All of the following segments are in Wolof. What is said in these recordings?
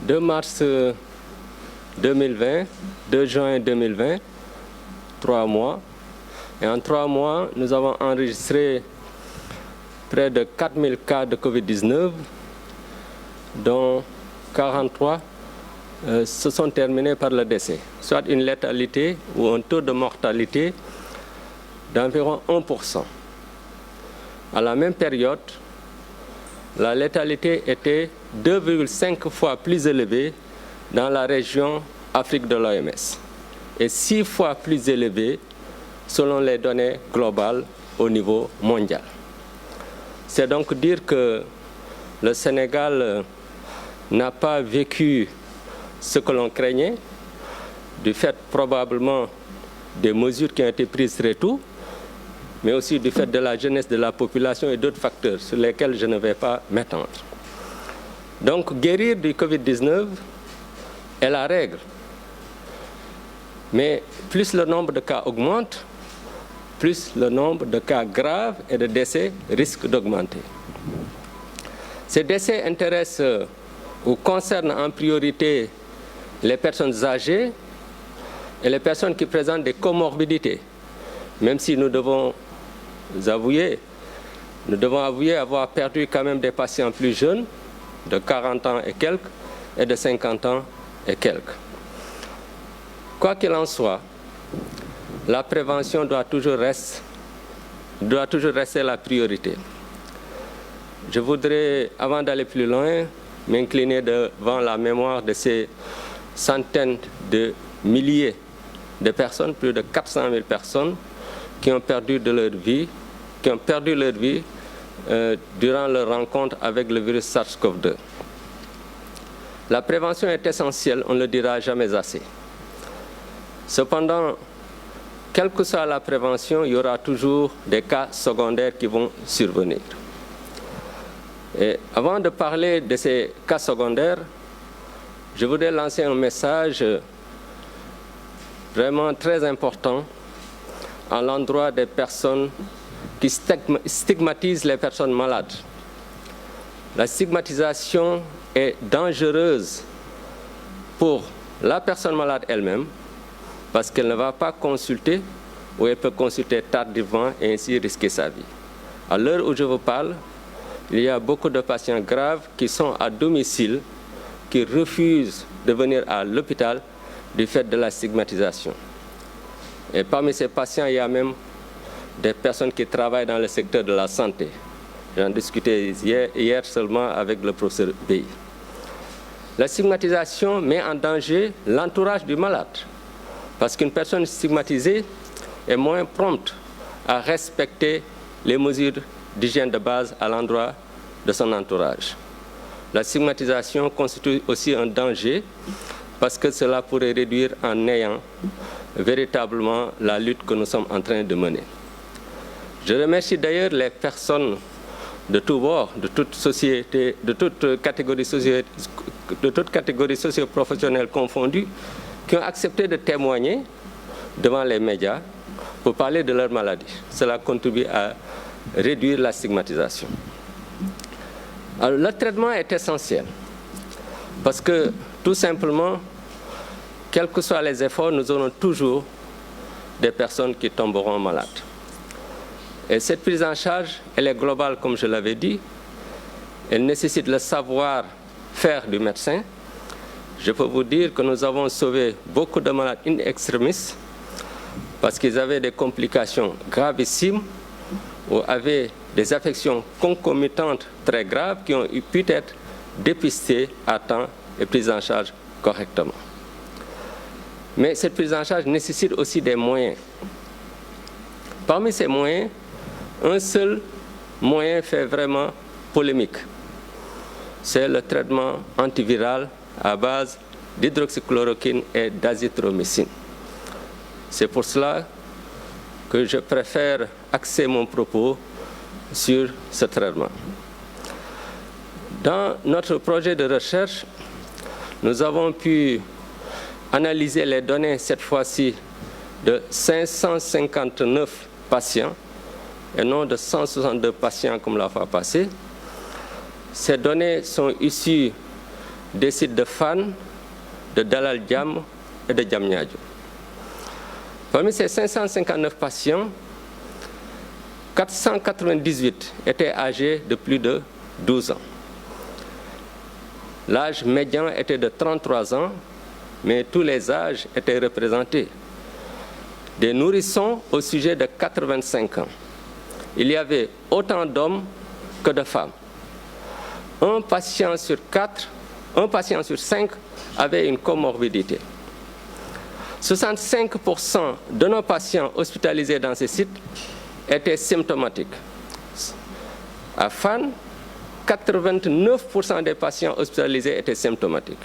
2 mars 2020, 2 juin 2020, 3 mois. Et en 3 mois, nous avons enregistré près de 4000 cas de Covid-19, dont 43 se sont terminés par le décès, soit une létalité ou un taux de mortalité d'environ 1%. À la même période, la létalité était 2,5 fois plus élevée dans la région Afrique de l'OMS et 6 fois plus élevée selon les données globales au niveau mondial. C'est donc dire que le Sénégal n'a pas vécu ce que l'on craignait, du fait probablement des mesures qui ont été prises très tôt, mais aussi du fait de la jeunesse de la population et d'autres facteurs sur lesquels je ne vais pas m'étendre. Donc guérir du Covid-19 est la règle. Mais plus le nombre de cas augmente, plus le nombre de cas graves et de décès risque d'augmenter. Ces décès intéressent ou concernent en priorité les personnes âgées et les personnes qui présentent des comorbidités, même si nous devons avouer avoir perdu quand même des patients plus jeunes, de 40 ans et quelques, et de 50 ans et quelques. Quoi qu'il en soit, la prévention doit toujours rester la priorité. Je voudrais, avant d'aller plus loin, m'incliner devant la mémoire de ces centaines de milliers de personnes, plus de 400 000 personnes, qui ont perdu leur vie durant leur rencontre avec le virus SARS-CoV-2. La prévention est essentielle, on ne le dira jamais assez. Cependant, quelle que soit la prévention, il y aura toujours des cas secondaires qui vont survenir. Et avant de parler de ces cas secondaires, je voudrais lancer un message vraiment très important à l'endroit des personnes qui stigmatisent les personnes malades. La stigmatisation est dangereuse pour la personne malade elle-même parce qu'elle ne va pas consulter ou elle peut consulter tardivement et ainsi risquer sa vie. À l'heure où je vous parle, il y a beaucoup de patients graves qui sont à domicile, qui refusent de venir à l'hôpital du fait de la stigmatisation. Et parmi ces patients, il y a même des personnes qui travaillent dans le secteur de la santé. J'en discutais hier seulement avec le professeur Bey. La stigmatisation met en danger l'entourage du malade, parce qu'une personne stigmatisée est moins prompte à respecter les mesures d'hygiène de base à l'endroit de son entourage. La stigmatisation constitue aussi un danger parce que cela pourrait réduire en néant véritablement la lutte que nous sommes en train de mener. Je remercie d'ailleurs les personnes de tous bords, de toute société, de toute catégorie socio-professionnelle confondue, qui ont accepté de témoigner devant les médias pour parler de leur maladie. Cela contribue à réduire la stigmatisation. Alors, le traitement est essentiel parce que, tout simplement, quels que soient les efforts, nous aurons toujours des personnes qui tomberont malades. Et cette prise en charge, elle est globale, comme je l'avais dit. Elle nécessite le savoir-faire du médecin. Je peux vous dire que nous avons sauvé beaucoup de malades in extremis parce qu'ils avaient des complications gravissimes ou avaient des affections concomitantes très graves qui ont pu être dépistées à temps et prises en charge correctement. Mais cette prise en charge nécessite aussi des moyens. Parmi ces moyens, un seul moyen fait vraiment polémique. C'est le traitement antiviral à base d'hydroxychloroquine et d'azithromycine. C'est pour cela que je préfère axer mon propos sur ce traitement. Dans notre projet de recherche, nous avons pu analyser les données, cette fois-ci, de 559 patients et non de 162 patients comme la fois passée. Ces données sont issues des sites de Fann, de Dalal Jamm et de Diamniadio. Parmi ces 559 patients, 498 étaient âgés de plus de 12 ans. L'âge médian était de 33 ans, mais tous les âges étaient représentés. Des nourrissons au sujet de 85 ans. Il y avait autant d'hommes que de femmes. Un patient sur 5 avait une comorbidité. 65% de nos patients hospitalisés dans ces sites étaient symptomatiques. À Fann, 89% des patients hospitalisés étaient symptomatiques.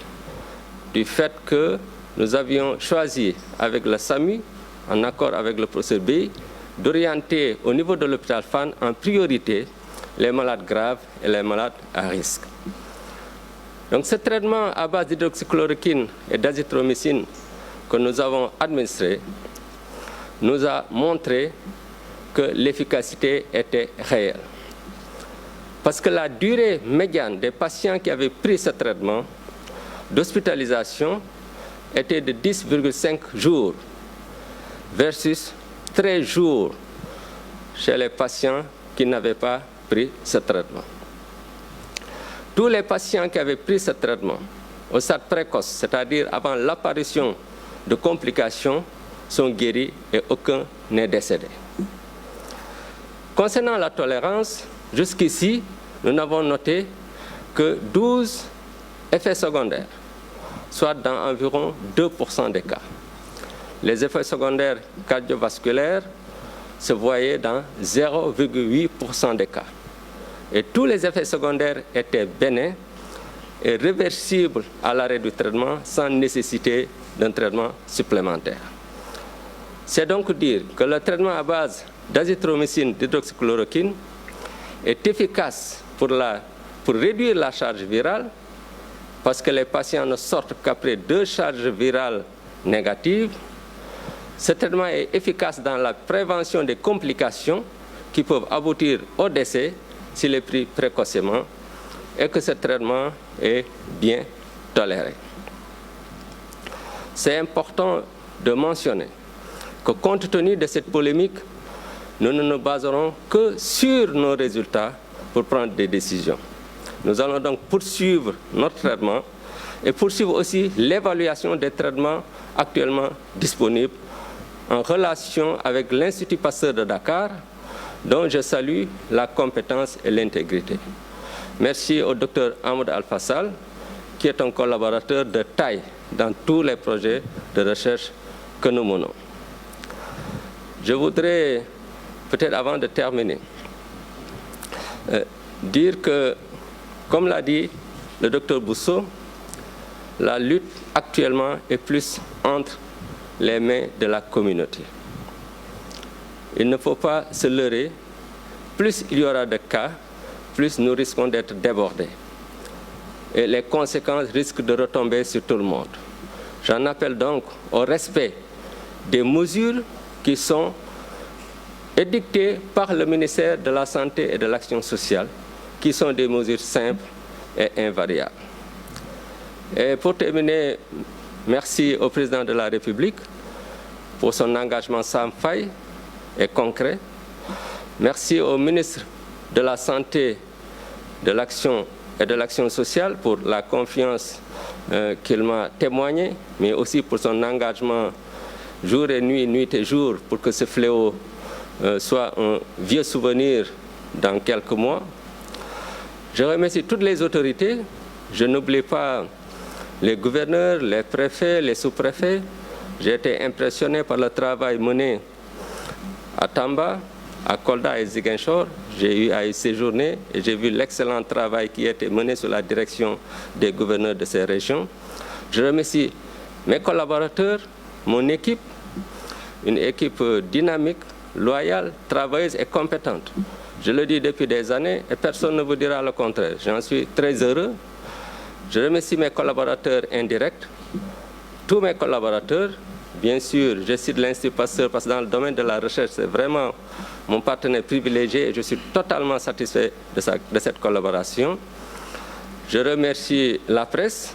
Du fait que nous avions choisi avec le SAMU, en accord avec le professeur Bey, d'orienter au niveau de l'hôpital Fann en priorité les malades graves et les malades à risque. Donc ce traitement à base d'hydroxychloroquine et d'azithromycine que nous avons administré nous a montré que l'efficacité était réelle. Parce que la durée médiane des patients qui avaient pris ce traitement d'hospitalisation était de 10,5 jours versus 13 jours chez les patients qui n'avaient pas pris ce traitement. Tous les patients qui avaient pris ce traitement au stade précoce, c'est-à-dire avant l'apparition de complications, sont guéris et aucun n'est décédé. Concernant la tolérance, jusqu'ici, nous n'avons noté que 12 effets secondaires, soit dans environ 2% des cas. Les effets secondaires cardiovasculaires se voyaient dans 0,8% des cas. Et tous les effets secondaires étaient bénins et réversibles à l'arrêt du traitement sans nécessité d'un traitement supplémentaire. C'est donc dire que le traitement à base d'azithromycine, d'hydroxychloroquine est efficace pour réduire la charge virale parce que les patients ne sortent qu'après 2 charges virales négatives. Ce traitement est efficace dans la prévention des complications qui peuvent aboutir au décès s'il est pris précocement et que ce traitement est bien toléré. C'est important de mentionner que compte tenu de cette polémique, nous ne nous baserons que sur nos résultats pour prendre des décisions. Nous allons donc poursuivre notre traitement et poursuivre aussi l'évaluation des traitements actuellement disponibles en relation avec l'Institut Pasteur de Dakar, dont je salue la compétence et l'intégrité. Merci au Dr Ahmed Al-Fassal, qui est un collaborateur de taille dans tous les projets de recherche que nous menons. Je voudrais, peut-être avant de terminer, dire que, comme l'a dit le Dr Bousso, la lutte actuellement est plus entre les mains de la communauté. Il ne faut pas se leurrer. Plus il y aura de cas, plus nous risquons d'être débordés. Et les conséquences risquent de retomber sur tout le monde. J'en appelle donc au respect des mesures qui sont édictées par le ministère de la Santé et de l'Action sociale, qui sont des mesures simples et invariables. Et pour terminer, merci au président de la République pour son engagement sans faille et concret. Merci au ministre de la Santé, de l'Action et de l'Action sociale pour la confiance qu'il m'a témoignée, mais aussi pour son engagement jour et nuit, nuit et jour, pour que ce fléau soit un vieux souvenir dans quelques mois. Je remercie toutes les autorités. Je n'oublie pas les gouverneurs, les préfets, les sous-préfets. J'ai été impressionné par le travail mené à Tamba, à Kolda et Ziguinchor. J'ai eu à y séjourner et j'ai vu l'excellent travail qui a été mené sous la direction des gouverneurs de ces régions. Je remercie mes collaborateurs, mon équipe, une équipe dynamique, loyale, travailleuse et compétente. Je le dis depuis des années et personne ne vous dira le contraire. J'en suis très heureux. Je remercie mes collaborateurs indirects, tous mes collaborateurs. Bien sûr, je cite l'Institut Pasteur parce que dans le domaine de la recherche, c'est vraiment mon partenaire privilégié et je suis totalement satisfait de cette collaboration. Je remercie la presse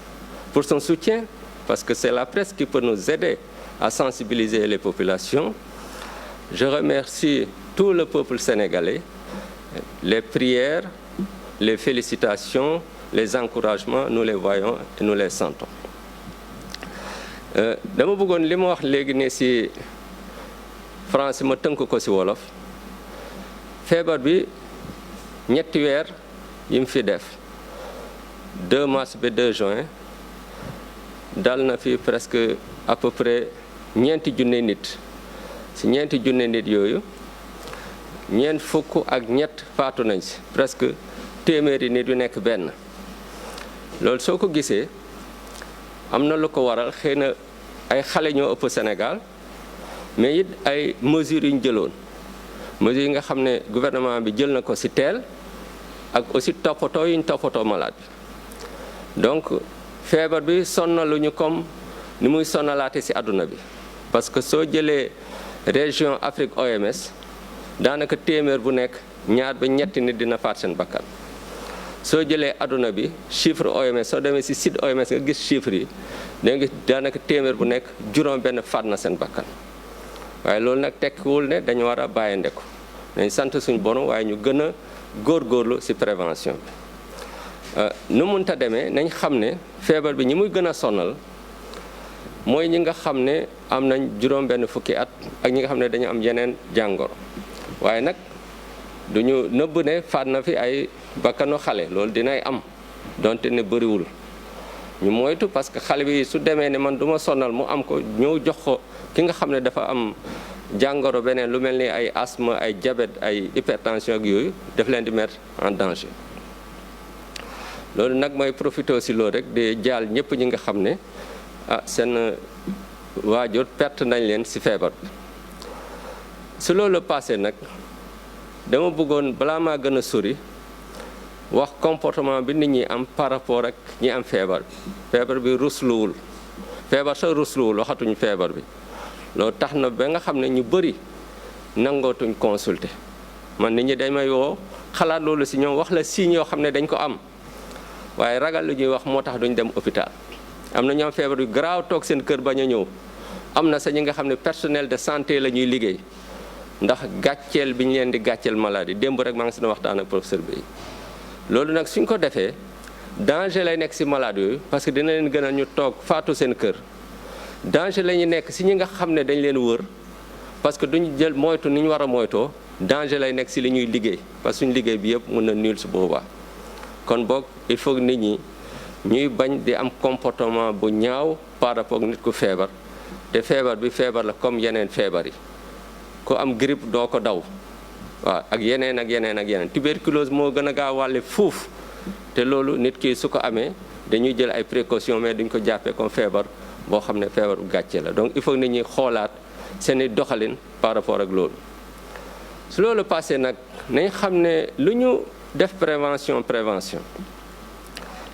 pour son soutien, parce que c'est la presse qui peut nous aider à sensibiliser les populations. Je remercie tout le peuple sénégalais, les prières, les félicitations, les encouragements, nous les voyons et nous les sentons. dama bëggoon li ma wax léegi ne ci français ma tënk ko ci wolof feebar bi ñetti weer yi mu fi def 2 mars ba 2 juin dal na fi presque à peu près ñeenti junne nit ci ñeenti junne nit yooyu ñeent fukk ak ñett faatu nañ ci presque téeméeri nit yu nekk benn loolu soo ko gisee am na lu ko waral xëy na ay xale ñoo ëpp Sénégal mais it ay mesures yu ñu jëloon mesures yi nga xam ne gouvernement bi jël na ko ci teel ak aussi toppatoo yu ñu toppatoo malade bi donc feebar bi sonnaluñu comme ni muy sonnalaate ci àdduna bi parce que soo jëlee région Afrique OMS daanaka téeméer bu nekk ñaar ba ñetti nit dina faat seen bakkan soo jëlee àdduna bi chiffre OMS soo demee ci site OMS nga gis chiffre yi da nga daanaka téeméer bu nekk juróom benn faat na seen bakkan waaye loolu nag tekkiwul ne dañu war a bàyyi ndeku nañ sant suñu borom waaye ñu gën a góorgóorlu ci prévention bi nu munta demee nañ xam ne feebar bi ñi muy gën a sonal mooy ñi nga xam ne am nañ juróom benn fukki at ak ñi nga xam ne dañu am yeneen jàngoro waaye nag duñu nëbb ne faat na fi ay bakkanu xale loolu dinay am donte ne bëriwul ñu moytu parce que xale bi su demee ne man duma sonal mu am ko ñëw jox ko ki nga xam ne dafa am jàngoro beneen lu mel ni ay asthme ay diabète ay hypertension ak yooyu daf leen di mettre en danger loolu nag mooy profité ci loolu rek di jaal ñëpp ñi nga xam ne seen waajur perte nañ leen ci feebar bi su loolu passé nag dama bëggoon balaa maa gën a sori wax comportement bi nit ñi am par rapport ak ñi am feebar bi rusluwul feebar sa rusluwul waxatuñu feebar bi loolu tax na ba nga xam ne ñu bëri nangootuñ consulter man nit ñi dañ may woo xalaat loolu ci ñoom wax la signe yoo xam ne dañ ko am waaye ragal lu ñuy wax moo tax duñ dem hôpital am na ñoo am feebar yu garaaw toog seen kër bañ a ñëw am na sa ñi nga xam ne personnel de santé la ñuy liggéey ndax gàcceel bi ñu leen di gàcceel maladie démb rek maa ngi si waxtaan ak professeur bi loolu nag suñ ko defee danger lay nekk ci malade yooyu parce que dina leen gën a ñu toog faatu seen kër danger la ñuy nekk ci ñi nga xam ne dañ leen wër parce que duñu jël moytu ni ñu war a moytoo danger lay nekk ci li ñuy liggéey parce que suñu liggéey bi yëpp mën na nul su boobaa kon boog il faut que nit ñi ñuy bañ di am comportement bu ñaaw par rapport ak nit ku feebar te feebar bi feebar la comme yeneen feebar yi ku am grippe doo ko daw waaw ak yeneen ak yeneen ak yeneen tuberculose moo gën a gaaw wàlle fuuf te loolu nit ki su ko amee dañuy jël ay précautions mais duñ ko jàppee comme feebar boo xam ne feebar bu gàcce la donc il faut nit ñi xoolaat seeni doxalin par rapport ak loolu su loolu passé nag nañ xam ne lu ñu def prévention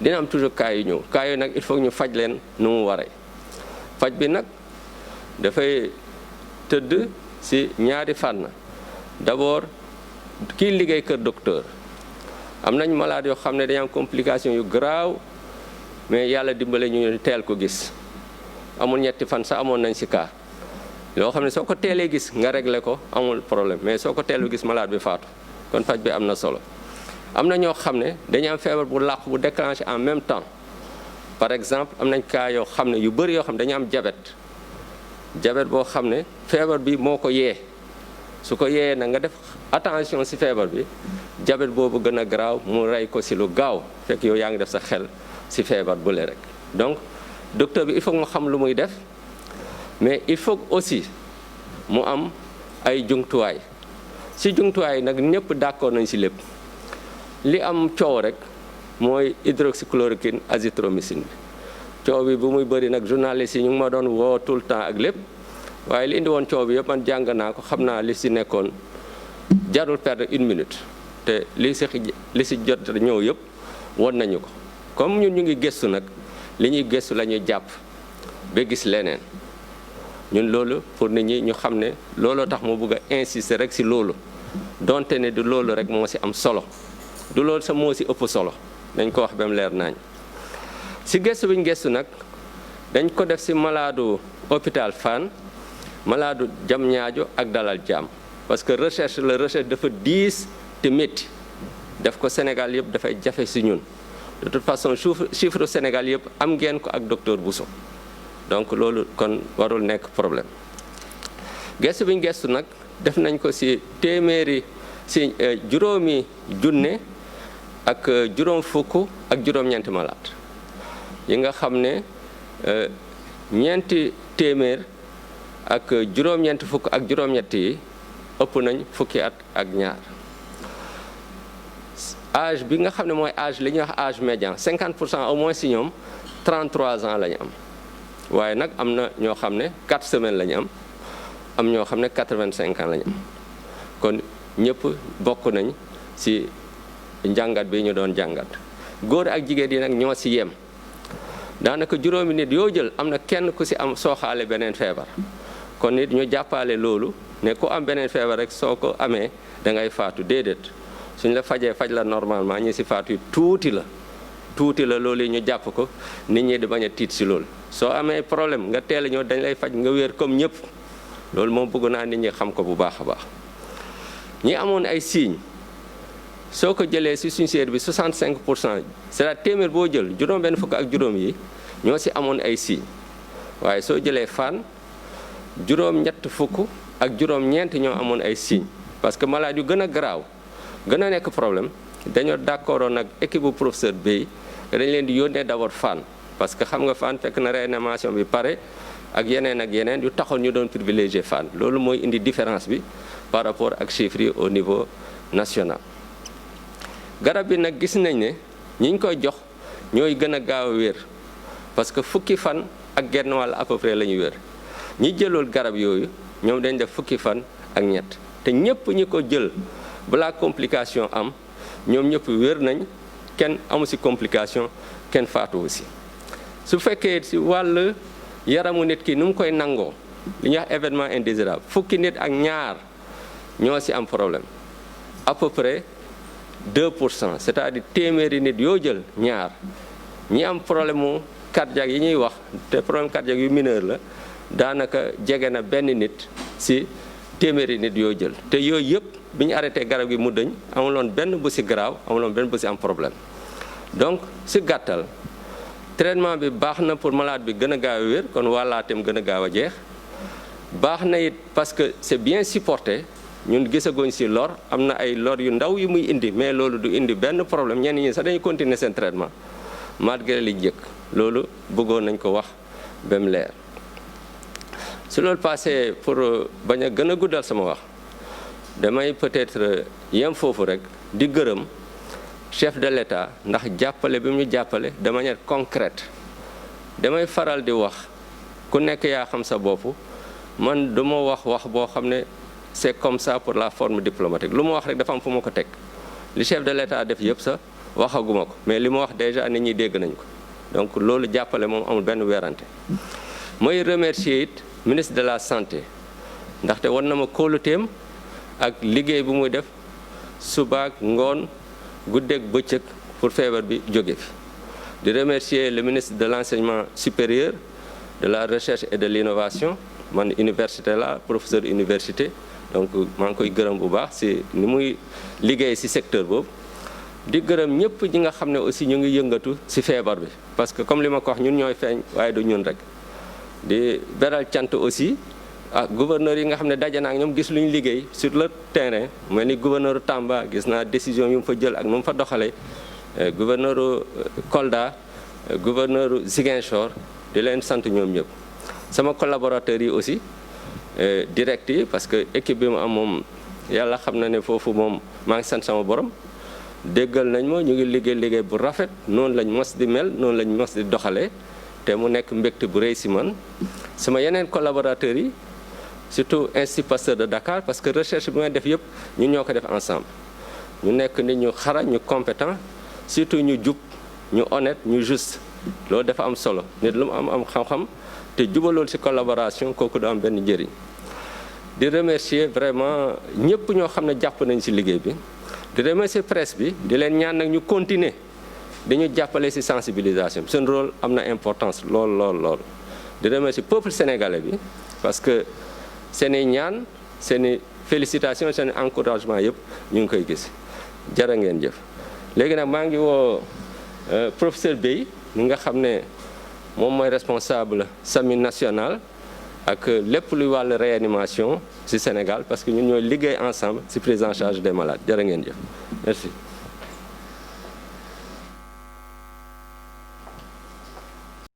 dina am toujours cas yu ñëw cas yu nag il faut ñu faj leen nu mu waree faj bi nag dafay tëdd ci ñaari fànn d'abord kii liggéey kër docteur am nañ malade yoo xam ne dañu am complication yu graaw mais yàlla dimbale ñu teel ko gis amul ñetti fan sax amoon nañ ci cas loo xam ne soo ko teelee gis nga réglé ko amul problème mais soo ko teelu gis malade bi faatu kon faj bi am na solo am na ñoo xam ne dañu am feebar bu làqu bu déclenché en même temps par exemple am nañ cas yoo xam ne yu bëri yoo xam ne dañu am diabète boo xam ne feebar bi moo ko yee su ko yee nag nga def attention ci feebar bi diabète boobu gën a garaaw mu rey ko ci lu gaaw fekk yow yaa ngi def sa xel ci feebar bu le rek donc docteur bi il faut mu xam lu muy def mais il faut aussi mu am ay jumtuwaay ci jumtuwaay nag ñëpp d'accord nañ ci lépp li am coow rek mooy hydroxychloroquine azithromycine bi coow bi bu muy bëri nag journaliste yi ñu ngi ma doon woo tout le temps ak lépp waaye li indi woon coow bi yëpp man jàng naa ko xam naa li ci nekkoon jarul perdre 1 minute te li ci jot ñëw yëpp won nañu ko comme ñun ñu ngi gëstu nag li ñuy gëstu la ñuy jàpp ba gis leneen ñun loolu pour nit ñi ñu xam ne looloo tax mu bëgg a insister rek ci loolu donte ne du loolu rek moo ci am solo du loolu sa moo ci ëpp solo dañ ko wax ba mu leer nañ si gëstu bi ñu gëstu nag dañ ko def si maladu hôpital Fann, maladu Diamniadio ak Dalal Jamm parce que recherche dafa diis te métti def ko Sénégal yëpp dafay jafe si ñun de toute façon chiffre Sénégal yëpp am ngeen ko ak docteur Bousso donc loolu kon warul nekk problème. Gëstu bi ñu gëstu nag def nañ ko si juróomi junne ak juróom fukk ak juróom-ñeenti malade yi nga xam ne ñeenti téeméer ak juróom-ñeenti fukk ak juróom-ñett yi ëpp nañ fukki at ak ñaar. Âge bi nga xam ne mooy âge li ñuy wax âge médian 50% au moins si ñoom 33 ans la ñu am waaye nag am na ñoo xam ne 4 semaines la ñu am ñoo xam ne 85 ans la ñu am kon ñëpp bokk nañ si njàngat bi ñu doon jàngat. Góor ak jigéen yi nag ñoo si yem daanaka juróomi nit yoo jël am na kenn ku si am sooxaale beneen feebar kon nit ñu jàppale loolu ne ku am beneen feebar rek soo ko amee da ngay faatu déedéet. suñ la fajee faj la normalement ñi si faatu tuuti la loolu yi ñu jàpp ko nit ñi di bañ a tiit si loolu soo amee problème nga teel a ñëw dañ lay faj nga wér comme ñëpp loolu moom bëgg naa nit ñi xam ko bu baax a baax. ñi amoon ay signes soo ko jëlee si suñu série bi 65% c'est-à-dire téeméer boo jël juróom-benn fukk ak juróom yi ñoo si amoon ay signes waaye soo jëlee Fann juróom-ñett fukk ak juróom-ñeent ñoo amoon ay signes parce que malade yu gën a garaaw. gën a nekk problème dañoo d'accord nag équipe bu professeur Bey dañ leen di yónnee d'abord Fann parce que xam nga Fann fekk na réanimation bi pare ak yeneen yu taxoon ñu doon privilégier Fann loolu mooy indi différence bi par rapport ak chiffres yi au niveau national. garab bi nag gis nañ ne ñi ñu koy jox ñooy gën a gaaw a wér parce que fukki fan ak genn wàll à peu près la ñu wér ñi jëlool garab yooyu ñoom dañ def fukki fan ak ñett te ñëpp ñi ko jël. balaa complication am ñoom ñëpp wér nañ kenn amu ci complication kenn faatu aussi su fekkee ci wàll yaramu nit ki nu mu koy nangoo li ñuy wax événement indésirable fukki nit ak ñaar ñoo ci am problème à peu près 2%, c'est-à-dire téeméeri nit yoo jël ñaar ñi am problème mu cardiaque yi ñuy wax te problème cardiaque yu mineur la daanaka jege na benn nit ci téeméeri nit yoo jël te yooyu yëpp bi ñu arrêté garab gi mu dëñ amuloon benn bu ci grave amuloon benn bu ci am problème donc ci gàttal traitement bi baax na pour malade bi gën a gaaw a wér kon wàllaateem gën a gaaw a jeex baax na it parce que c'est bien supporté ñun gisaguñ ci lor am na ay lor yu ndaw yu muy indi mais loolu du indi benn problème ñenn ñi sax dañuy continuer seen traitement malgré li njëkk loolu bëggoon nañ ko wax ba mu leer su loolu passé pour bañ a gën a guddal sama wax damay peut-être yem foofu rek di gërëm chef de l'État ndax jàppale bi mu ñu jàppale de manière concrète damay faral di wax ku nekk yaa xam sa bopp man du ma wax boo xam ne c'est comme ça pour la forme diplomatique lu ma wax rek dafa am fu ma ko teg li chef de l'État def yëpp sax waxaguma ko mais li ma wax déjà nit ñi dégg nañ ko donc loolu jàppale moom amul benn werante mooy remercier it ministre de la santé ndaxte war na ma kóoluteem ak liggéey bu muy def subaak ngoon guddeeg bëccëg pour feebar bi jóge fi di remercier le ministre de l'enseignement supérieur de la recherche et de l'innovation man université la professeur université donc maa ngi koy gërëm bu baax ci ni muy liggéey ci secteur boobu di gërëm ñëpp ñi nga xam ne aussi ñu ngi yëngatu ci feebar bi parce que comme li ma ko wax ñun ñooy feeñ waaye du ñun rek di beral cant aussi gouverneur yi nga xam ne daje naa ak ñoom gis lu ñu liggéey sur le terrain mel ni gouverneur Tamba gis naa décision yu mu fa jël ak nu mu fa doxalee gouverneur Kolda gouverneur Ziguinchor di leen sant ñoom ñëpp sama collaborateurs yi aussi direct yi parce que équipe bi mu am moom yàlla xam na ne foofu moom maa ngi sant sama borom déggal nañ ma ñu ngi liggéey bu rafet noonu lañ mos di mel noonu lañ mos di doxalee te mu nekk mbégte bu rëy si man sama yeneen collaborateurs yi surtout Institut Pasteur de Dakar parce que recherche bi may def yëpp ñun ñoo ko def ensemble ñu nekk nit ñu xarañ ñu compétent surtout ñu jub ñu honnête ñu juste loolu dafa am solo nit lu mu am xam-xam te jubalool ci collaboration kooku du am benn njëriñ di remercier vraiment ñëpp ñoo xam ne jàpp nañ ci liggéey bi di remercier presse bi di leen ñaan nag ñu continuer dañu jàppale ci sensibilisation seen rôle am na importance lool. di remercier peuple sénégalais bi parce que seen i ñaan seen i félicitations seen i encouragement yëpp ñu ngi koy gis jërë ngeen jëf. léegi nag maa ngi woo professeur Bey mi nga xam ne moom mooy responsable SAMU national ak lépp luy wàllu réanimation ci Sénégal parce que ñun ñooy liggéey ensemble ci prise en charge des malades jërë ngeen jëf merci.